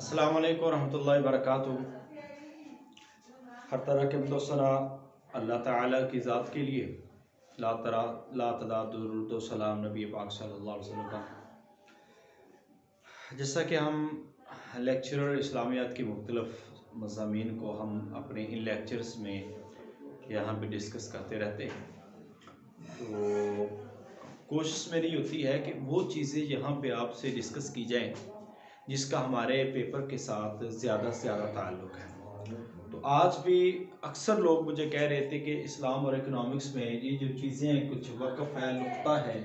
अस्सलाम वालेकुम रहमतुल्लाहि वबरकातुहू। हर तरह के मुतसना अल्लाह ताला की ज़ात के लिए ला दुरूद व सलाम नबी पाक सल्लल्लाहु अलैहि वसल्लम का। जैसा कि हम लेक्चरर इस्लामियात की मुख्तलिफ़ मज़ामीन को हम अपने इन लेक्चर्स में यहाँ पे डिस्कस करते रहते हैं, तो कोशिश मेरी होती है कि वो चीज़ें यहाँ पे आपसे डिस्कस की जाएं जिसका हमारे पेपर के साथ ज़्यादा से ज़्यादा ताल्लुक़ है। तो आज भी अक्सर लोग मुझे कह रहे थे कि इस्लाम और इकनॉमिक्स में ये जो चीज़ें हैं, कुछ वक़फ़ है, नुक्ता है,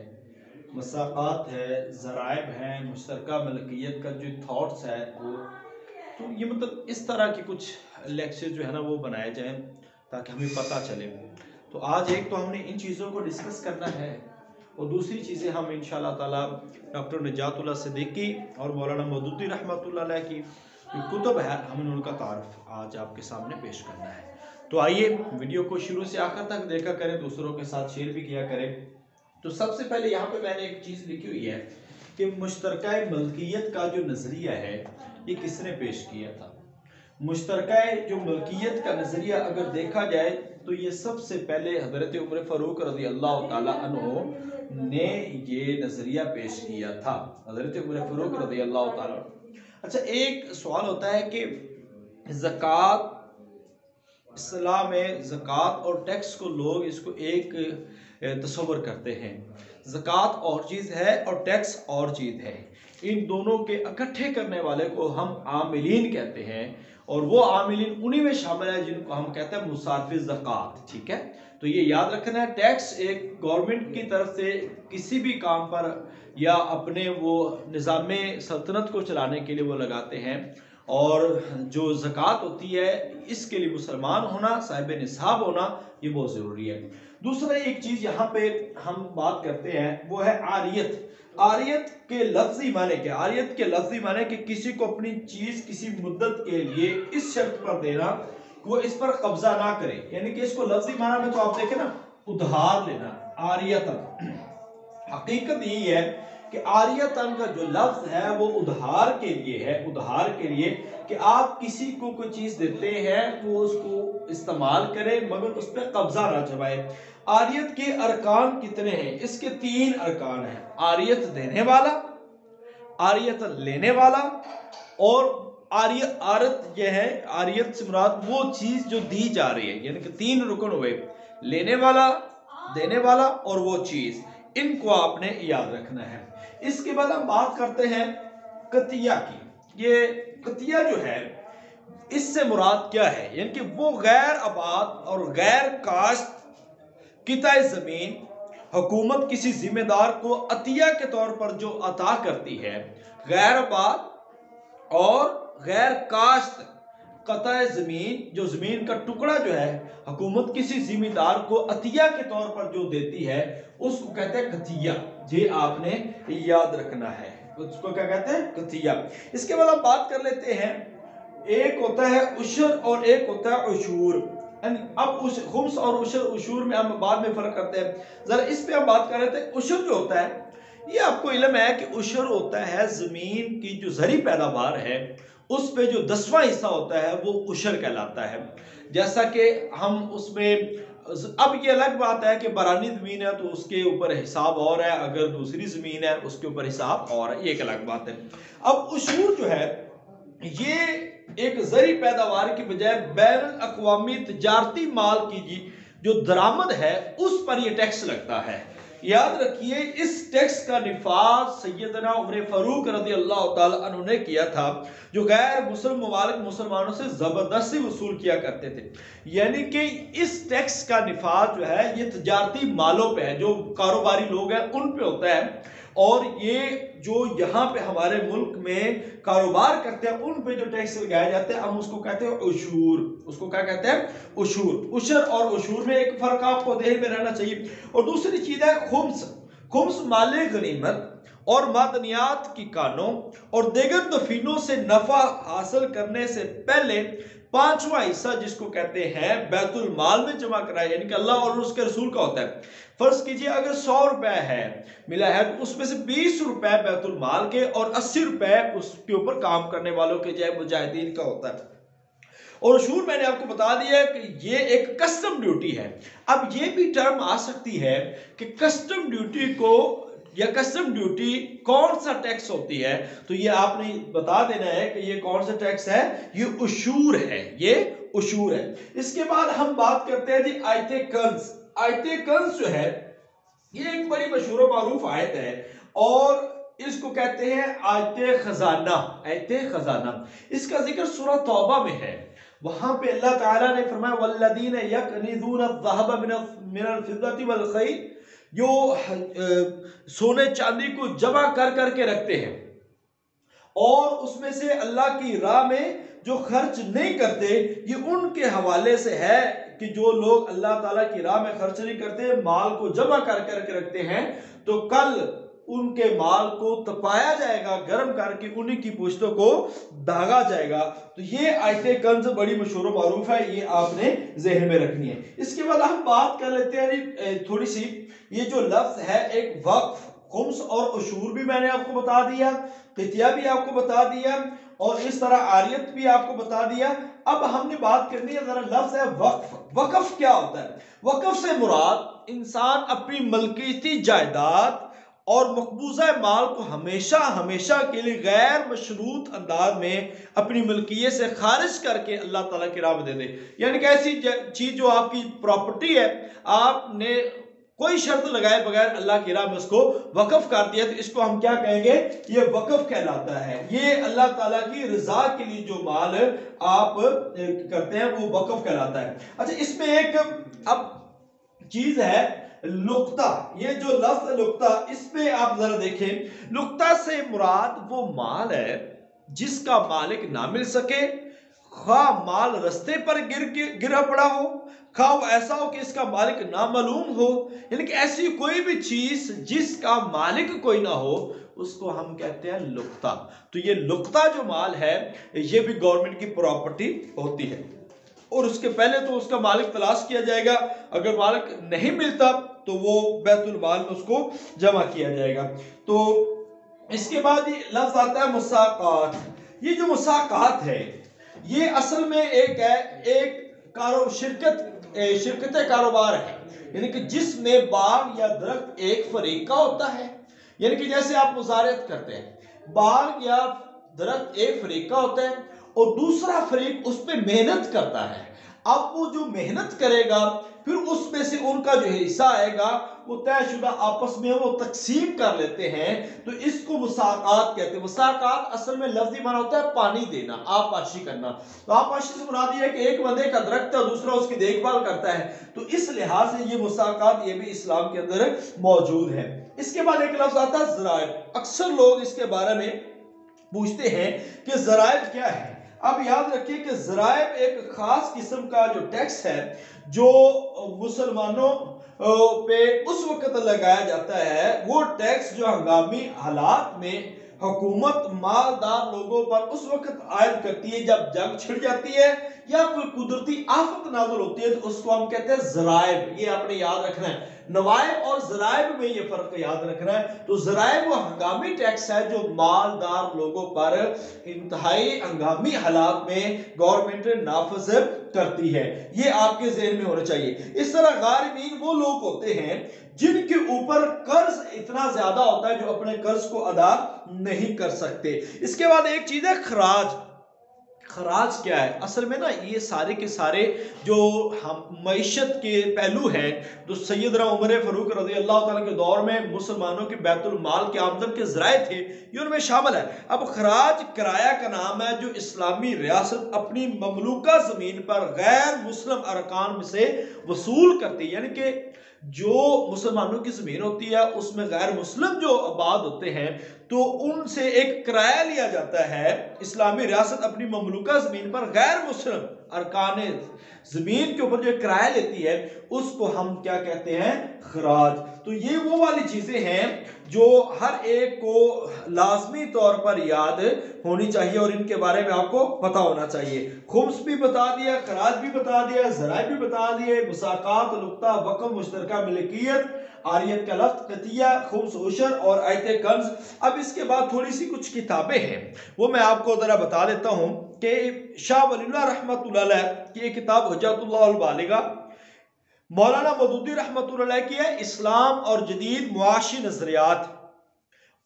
मसाक़ात है, ज़राइब हैं, मुश्तरका मलकियत का जो थॉट्स है वो, तो ये मतलब इस तरह की कुछ लेक्चर जो है ना वो बनाए जाएँ ताकि हमें पता चले। तो आज एक तो हमने इन चीज़ों को डिस्कस करना है और दूसरी चीज़ें हम इंशाअल्लाह ताला डॉक्टर निजातुल्लाह सिद्दीकी और मौलाना मौदूदी रहमतुल्लाह अलैह की कुतुब है, हमें उनका तारुफ आज आपके सामने पेश करना है। तो आइए वीडियो को शुरू से आखिर तक देखा करें, दूसरों के साथ शेयर भी किया करें। तो सबसे पहले यहाँ पे मैंने एक चीज़ लिखी हुई है कि मुश्तरका मलकियत का जो नज़रिया है ये किसने पेश किया था। मुश्तरका जो मलकियत का नज़रिया अगर देखा जाए तो ये सबसे पहले हज़रत उमर फ़ारूक रज़ी अल्लाह ताला अन्हु ने ये नज़रिया पेश किया था। हज़रत उमर फ़ारूक रज़ी अल्लाह ताला। अच्छा, एक सवाल होता है कि ज़कात, इस्लाम में ज़कात और टैक्स को लोग इसको एक तस्वर करते हैं। ज़कात और चीज़ है और टैक्स और चीज़ है। इन दोनों के इकट्ठे करने वाले को हम आमिलीन कहते हैं और वो आमिलीन उन्हीं में शामिल है जिनको हम कहते हैं मुसारफ़े ज़कात। ठीक है, तो ये याद रखना है। टैक्स एक गवर्नमेंट की तरफ से किसी भी काम पर या अपने वो निज़ाम सल्तनत को चलाने के लिए वो लगाते हैं, और जो ज़कात होती है इसके लिए मुसलमान होना, साहिब निसाब होना, ये बहुत ज़रूरी है। दूसरा एक चीज़ यहाँ पे हम बात करते हैं वो है आरियत। आरियत के लफ्ज़ी माने क्या? आरियत के लफ्ज़ी माने कि किसी को अपनी चीज़ किसी मुद्दत के लिए इस शर्त पर देना वो इस पर कब्जा ना करे, यानी कि इसको लफ्ज़ी माना में तो आप देखें ना, उधार लेना। आरियतन हकीकत यही है कि आरियतन का जो लफ्ज़ है वो उधार के लिए है। उधार के लिए कि आप किसी को कोई चीज़ देते हैं वो उसको इस्तेमाल करे मगर उस पर कब्जा ना जमाए। आरियत के अरकान कितने हैं? इसके 3 अरकान हैं। आरियत देने वाला, आरियत लेने वाला और आरत यह है, आरियत से मुराद वो चीज़ जो दी जा रही है, यानी कि 3 रुकन हुए, लेने वाला, देने वाला और वो चीज़। इनको आपने याद रखना है। इसके बाद हम बात करते हैं कतिया की। ये कतिया जो है इससे मुराद क्या है? यानी कि वो गैर आबाद और गैर काश्त किताए ज़मीन हुकूमत किसी जिम्मेदार को अतिया के तौर पर जो अता करती है। गैर आबाद और गैर काश्त कताए ज़मीन, जो ज़मीन का टुकड़ा जो है हुकूमत किसी जिम्मेदार को अतिया के तौर पर जो देती है उसको कहते हैं कतिया। ये आपने याद रखना है, उसको क्या कहते हैं? कतिया। इसके बाद हम बात कर लेते हैं, एक होता है उशर और एक होता है उशूर। अब उस खुम्स और उशूर में हम बाद में फर्क करते हैं, जरा इस पे हम बात कर रहे थे। उशर जो होता है, ये आपको इल्म है कि उशर होता है जमीन की जो ज़री पैदावार है उस पे जो 10वां हिस्सा होता है वो उशर कहलाता है। जैसा कि हम उसमें, अब ये अलग बात है कि बरानी ज़मीन है तो उसके ऊपर हिसाब और है, अगर दूसरी ज़मीन है उसके ऊपर हिसाब और है, ये एक अलग बात है। अब उशूर जो है ये एक ज़री पैदावार की बजाय बैन अक़वामी तजारती माल की जो दरामद है उस पर ये टैक्स लगता है। याद रखिए, इस टैक्स का निफाज सैयदना उमर फ़ारूक रज़ी अल्लाह ताला अन्हु ने किया था, जो गैर मुस्लिम ममालिक मुसलमानों से ज़बरदस्ती वसूल किया करते थे। यानी कि इस टैक्स का निफाज जो है ये तजारती मालों पे है, जो कारोबारी लोग हैं उन पे होता है, और ये जो यहाँ पे हमारे मुल्क में कारोबार करते हैं उन पे जो टैक्स लगाए जाते हैं हम उसको कहते हैं उशूर। उसको क्या कहते हैं? उशूर। उशर और उशूर में एक फर्क आपको ध्यान में रहना चाहिए। और दूसरी चीज है खुम्स। खुम्स माले गनीमत और मादनियात की कानों और दीगर दफीनों से नफा हासिल करने से पहले पांचवा हिस्सा जिसको कहते हैं बैतुल माल में जमा कराया, यानी कि अल्लाह और उसके रसूल का होता है। फर्ज कीजिए अगर 100 रुपए है मिला है तो उसमें से 20 रुपए बैतुल माल के और 80 रुपए उसके ऊपर काम करने वालों के जय मुजाहिदीन का होता है। और रसूल मैंने आपको बता दिया कि ये एक कस्टम ड्यूटी है। अब ये भी टर्म आ सकती है कि कस्टम ड्यूटी को या कस्टम ड्यूटी कौन सा टैक्स होती है, तो ये आपने बता देना है कि ये कौन सा टैक्स है, ये उशूर है, ये उशूर है। इसके बाद हम बात करते हैं जी आयते कंज। आयते कंज जो है ये एक बड़ी मशहूर और मारूफ आयत है और इसको कहते हैं आयते खजाना। आयते खजाना इसका जिक्र सूरह तौबा में है। वहां पे अल्लाह ताला ने फरमाया वल्लदीन यकनिज़ून अज़-ज़हब मिनल फिद्दति वल खैल, जो सोने चांदी को जमा कर करके रखते हैं और उसमें से अल्लाह की राह में जो खर्च नहीं करते, ये उनके हवाले से है कि जो लोग अल्लाह ताला की राह में खर्च नहीं करते, माल को जमा कर करके रखते हैं, तो कल उनके माल को तपाया जाएगा, गर्म करके उन्हीं की पुश्तों को दागा जाएगा। तो ये आयते कंज बड़ी मशहूर मारूफ है, ये आपने जहन में रखनी है। इसके बाद हम बात कर लेते हैं थोड़ी सी, ये जो लफ्ज है एक वक्फ, खुम्स और उशूर भी मैंने आपको बता दिया, कितिया भी आपको बता दिया और इस तरह आरियत भी आपको बता दिया। अब हमने बात करनी है जरा लफ्ज है वक्फ। वक्फ क्या होता है? वक्फ से मुराद इंसान अपनी मलकीती जायदाद और मकबूजा माल को हमेशा हमेशा के लिए गैर मशरूत अंदाज में अपनी मलकियत से खारिज करके अल्लाह ताला की राह में दे दे। यानी कि ऐसी चीज जो आपकी प्रॉपर्टी है, आपने कोई शर्त लगाए बगैर अल्लाह की राह में उसको वक्फ कर दिया, तो इसको हम क्या कहेंगे? ये वक्फ कहलाता है। ये अल्लाह ताला की रजा के लिए जो माल आप करते हैं वो वक्फ कहलाता है। अच्छा, इसमें एक अब चीज है लुक्ता। ये जो लफ्ज लुक्ता, इसमें आप जरा देखें, लुक्ता से मुराद वो माल है जिसका मालिक ना मिल सके, खा माल रस्ते पर गिरा पड़ा हो, खा वो ऐसा हो कि इसका मालिक ना मालूम हो, यानी कि ऐसी कोई भी चीज जिसका मालिक कोई ना हो, उसको हम कहते हैं लुक्ता। तो ये लुक्ता जो माल है ये भी गवर्नमेंट की प्रॉपर्टी होती है और उसके पहले तो उसका मालिक तलाश किया जाएगा, अगर मालिक नहीं मिलता तो वो बैतुल माल में उसको जमा किया जाएगा। तो इसके बाद ये लफ्ज आता है मुसाकात। ये जो मुसाकात है ये असल में एक शिरकत कारोबार है, यानी कि जिसमें बाग या दरख्त एक फरीक का होता है। यानी कि जैसे आप मुजारत करते हैं, बाग या दरख्त एक फरीक का होता है और दूसरा फरीक उस पर मेहनत करता है। अब वो जो मेहनत करेगा फिर उसमें से उनका जो हिस्सा आएगा वो तयशुदा आपस में वो तकसीम कर लेते हैं, तो इसको मुसाकात कहते हैं। मुसाकात असल में लफ्जी माना होता है पानी देना, आपाशी करना। तो आपाशी से मुराद ये है कि एक बंदे का दरख्त है और दूसरा उसकी देखभाल करता है, तो इस लिहाज से ये मुसाकात ये भी इस्लाम के अंदर मौजूद है। इसके बाद एक लफ्ज आता है ज़राइब। अक्सर लोग इसके बारे में पूछते हैं कि ज़राइब क्या है। अब याद रखिए कि ज़राइब एक खास किस्म का जो टैक्स है जो मुसलमानों पे उस वक्त लगाया जाता है, वो टैक्स जो हंगामी हालात में हुकूमत मालदार लोगों पर उस वक्त आयद करती है जब जंग छिड़ जाती है या कोई कुदरती आफत नाज़िल होती है, तो उसको हम कहते हैं ज़राइब। ये आपने याद रखना है, नवाइब और ज़राइब में ये फर्क याद रखना है। तो ज़राइब वो हंगामी टैक्स है जो मालदार लोगों पर इंतहाई हंगामी हालात में गवर्नमेंट नाफिज करती है, ये आपके ज़हन में होना चाहिए। इस तरह गारिमीन वो लोग होते हैं जिनके ऊपर कर्ज इतना ज्यादा होता है जो अपने कर्ज को अदा नहीं कर सकते। इसके बाद एक चीज है खराज। खराज क्या है? असल में ना ये सारे के सारे जो हम मईशत के पहलू हैं जो सैयदना उमर फारूक रज़ी अल्लाह ताला के दौर में मुसलमानों के बैतुल माल के आमदन के ज़राए थे, ये उनमें शामिल है। अब खराज किराया का नाम है जो इस्लामी रियासत अपनी ममलूका ज़मीन पर गैर मुस्लिम अरकान में से वसूल करती है। यानी कि जो मुसलमानों की ज़मीन होती है उसमें गैर मुस्लिम जो आबाद होते हैं तो उनसे एक किराया लिया जाता है। इस्लामी रियासत अपनी ममलूका ज़मीन पर गैर मुस्लिम अरकान ज़मीन के ऊपर जो किराया लेती है उसको हम क्या कहते हैं? खराज। तो ये वो वाली चीजें हैं जो हर एक को लाजमी तौर पर याद होनी चाहिए और इनके बारे में आपको पता होना चाहिए। खुम्स भी बता दिया, खराज भी बता दिया, ज़राए भी बता दिए, मुसाकात, नुक्ता, वक़्फ़, मुश्तरका मिल्कियत, आरियत का लफ्ज़, कतिया, खुम्स, उशर और आयत कंज। अब इसके बाद थोड़ी सी कुछ किताबें हैं वो मैं आपको ज़रा बता देता हूँ कि शाह वलीउल्लाह रहमतुल्लाह अलैह की एक किताब हुज्जतुल्लाह अल बालिगा, मौलाना मौदूदी रहमतुल्लाह अलैह की है इस्लाम और जदीद मुआशी नजरियात,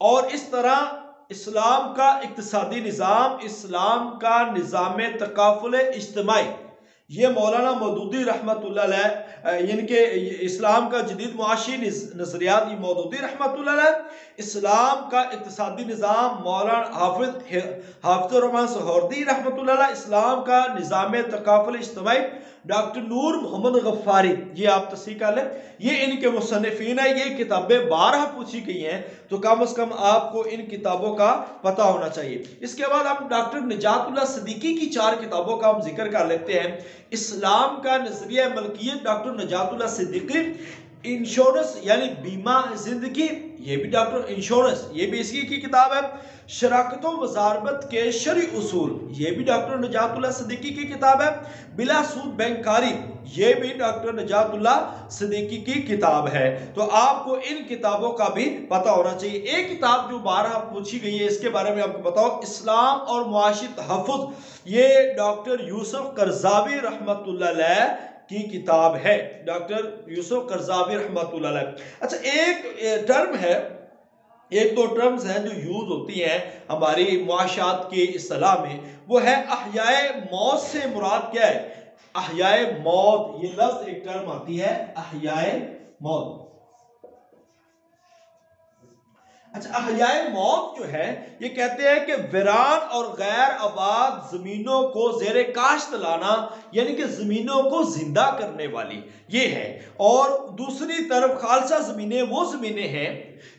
और इस तरह इस्लाम का इक्तिसादी निज़ाम, इस्लाम का निज़ाम तकाफुल इज्तिमाई, ये मौलाना मौदूदी रहमतुल्लाह अलैह, यानी कि इस्लाम का जदीद मुआशी नजरियात, ये मौदूदी रहमतुल्लाह अलैह, इस्लाम का इक्तिसादी निज़ाम मौलाना हाफिज़ुर रहमान सोहरदी रहमतुल्लाह अलैह, इस्लाम का निज़ाम तकाफुल इज्तिमाई डॉक्टर नूर मोहम्मद गफ्फारी, ये आप तस्दीक कर लें, ये इनके मुसन्निफीन है। ये किताबें 12 पूछी गई हैं, तो कम से कम आपको इन किताबों का पता होना चाहिए। इसके बाद हम डॉक्टर निजातुल्लाह सिद्दीकी की 4 किताबों का हम जिक्र कर लेते हैं। इस्लाम का नजरिया मलकियत डॉक्टर निजातुल्लाह सिद्दीकी, इंश्योरेंस यानी बीमा जिंदगी, ये भी डॉक्टर इंश्योरेंस, ये भी इसी की किताब है। शराकत वजारबत के शरई उसूल, ये भी डॉक्टर निजातुल्लाह सिद्दीकी की किताब है। बिला सूद बैंककारी, ये भी डॉक्टर निजातुल्लाह सिद्दीकी की किताब है। तो आपको इन किताबों का भी पता होना चाहिए। एक किताब जो 12 पूछी गई है इसके बारे में आपको बताओ, इस्लाम और मुआशी तहफ़्फ़ुज़, ये डॉक्टर यूसुफ करज़ावी रहमतुल्लाह अलैह की किताब है, डॉक्टर यूसुफ करज़ावी रहमतुल्लाह अलैह। अच्छा, एक टर्म है, एक दो टर्म्स हैं जो यूज होती हैं हमारी मुआशात की इस्तिलाह में, वो है अहयाए मौत। से मुराद क्या है? अहयाए मौत, ये लफ्ज एक टर्म आती है अहयाए मौत। अच्छा, अहयाए मौत जो है ये कहते हैं कि वीरान और गैर आबाद जमीनों को जेरे काश्त लाना, यानी कि जमीनों को जिंदा करने वाली ये है। और दूसरी तरफ खालसा जमीनें वो जमीनें हैं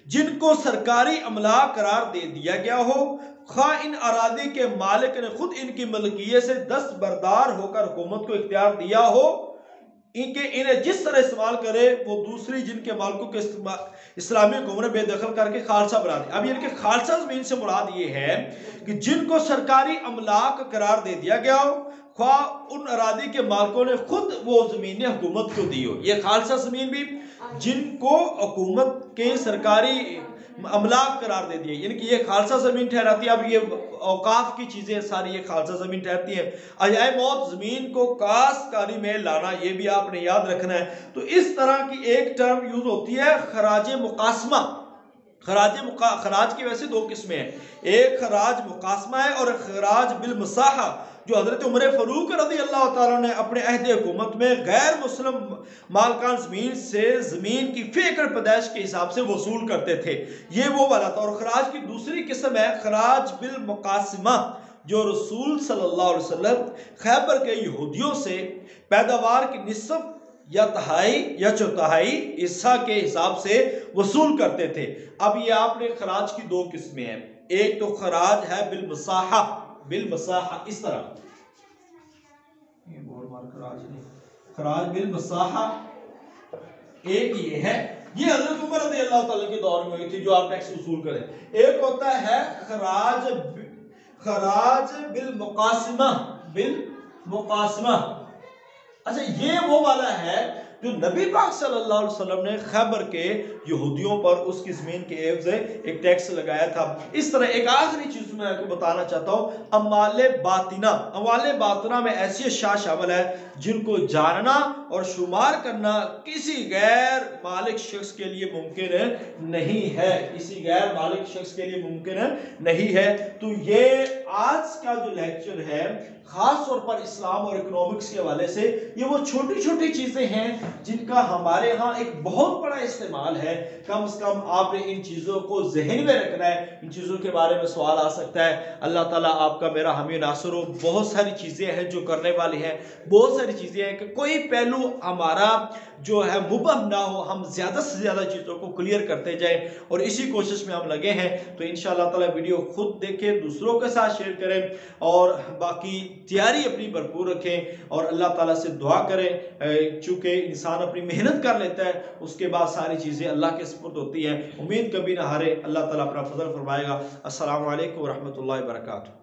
जिनको सरकारी अमला करार दे दिया गया हो, खा इन अरादी के मालिक ने खुद इनकी मलकियत से दस्तबरदार होकर हुकूमत को इख्तियार दिया हो, इनके इन्हें जिस तरह इस्तेमाल करे वो दूसरी जिनके मालिकों के इस्लामी हुकूमत बेदखल करके खालसा बना दे। अब यानी कि खालसा जमीन से मुराद ये है कि जिनको सरकारी अमलाक करार दे दिया गया हो, ख्वा उन अरादी के मालिकों ने खुद वो जमीनें हुकूमत को दी हो, ये खालसा जमीन भी जिनको हुकूमत के सरकारी अमलाक करार दे दिए, यानी कि ये खालसा जमीन ठहराती है। अब ये औकाफ की चीजें सारी ये खालसा जमीन ठहरती है। अहयाए मौत जमीन को काश्तकारी में लाना, ये भी आपने याद रखना है। तो इस तरह की एक टर्म यूज होती है खराज मुकासमा। खराज की वैसे 2 किस्में हैं, एक खराज मुकासमा है और खराज बिल मसाहा, जो हजरत उमर फारूक रज़ी अल्लाह ताला ने अपने अहद हुकूमत में गैर मुस्लिम मालकान जमीन से जमीन की फी एकड़ पैदाइश के हिसाब से वसूल करते थे, ये वो वाला था। और खराज की दूसरी किस्म है खराज बिल मुकासमा, जो रसूल सल्लल्लाहु अलैहि वसल्लम खैबर के यहूदियों से पैदावार की निस्फ या तहाई या चौथाई हिस्सा के हिसाब से वसूल करते थे। अब ये आपने खराज की 2 किस्में हैं, एक तो खराज है बिल मसाहा, इस तरह ये खराज बिल मसाहा एक ये है, ये हजरत उमर रज़ी अल्लाह ताला के दौर में हुई थी, जो आप टैक्स वसूल करें। एक होता है खराज बिल मुकासमा। अच्छा, ये वो वाला है जो नबी पाक सल्लल्लाहु अलैहि वसल्लम ने खैबर के यहूदियों पर उसकी जमीन के एवज एक टैक्स लगाया था। इस तरह एक आखिरी चीज मैं आपको बताना चाहता हूँ, अमाले बातिना में ऐसी अशया शामिल है जिनको जानना और शुमार करना किसी गैर मालिक शख्स के लिए मुमकिन नहीं है, नहीं है। तो ये आज का जो लेक्चर है खास तौर पर इस्लाम और इकोनॉमिक्स के हवाले से, ये वो छोटी छोटी चीजें हैं जिनका हमारे यहाँ एक बहुत बड़ा इस्तेमाल है। कम से कम आपने इन चीजों को जहन में रखना है, इन चीजों के बारे में सवाल आ सकता है। अल्लाह ताला आपका मेरा हामी नासर हो। बहुत सारी चीजें हैं जो करने वाली हैं, बहुत सारी चीजें हैं कि कोई पहलू हमारा जो है मुबह ना हो, हम ज्यादा से ज्यादा चीजों को क्लियर करते जाएं और इसी कोशिश में हम लगे हैं। तो इंशाअल्लाह ताला वीडियो खुद देखें, दूसरों के साथ शेयर करें और बाकी तैयारी अपनी भरपूर रखें और अल्लाह ताला से दुआ करें, चूँकि इंसान अपनी मेहनत कर लेता है, उसके बाद सारी चीज़ें अल्लाह के सुपुर्द होती हैं। उम्मीद कभी ना हारे, अल्लाह ताला अपना फजल फरमाएगा। अस्सलामु अलैकुम व रहमतुल्लाहि व बरकातुहू।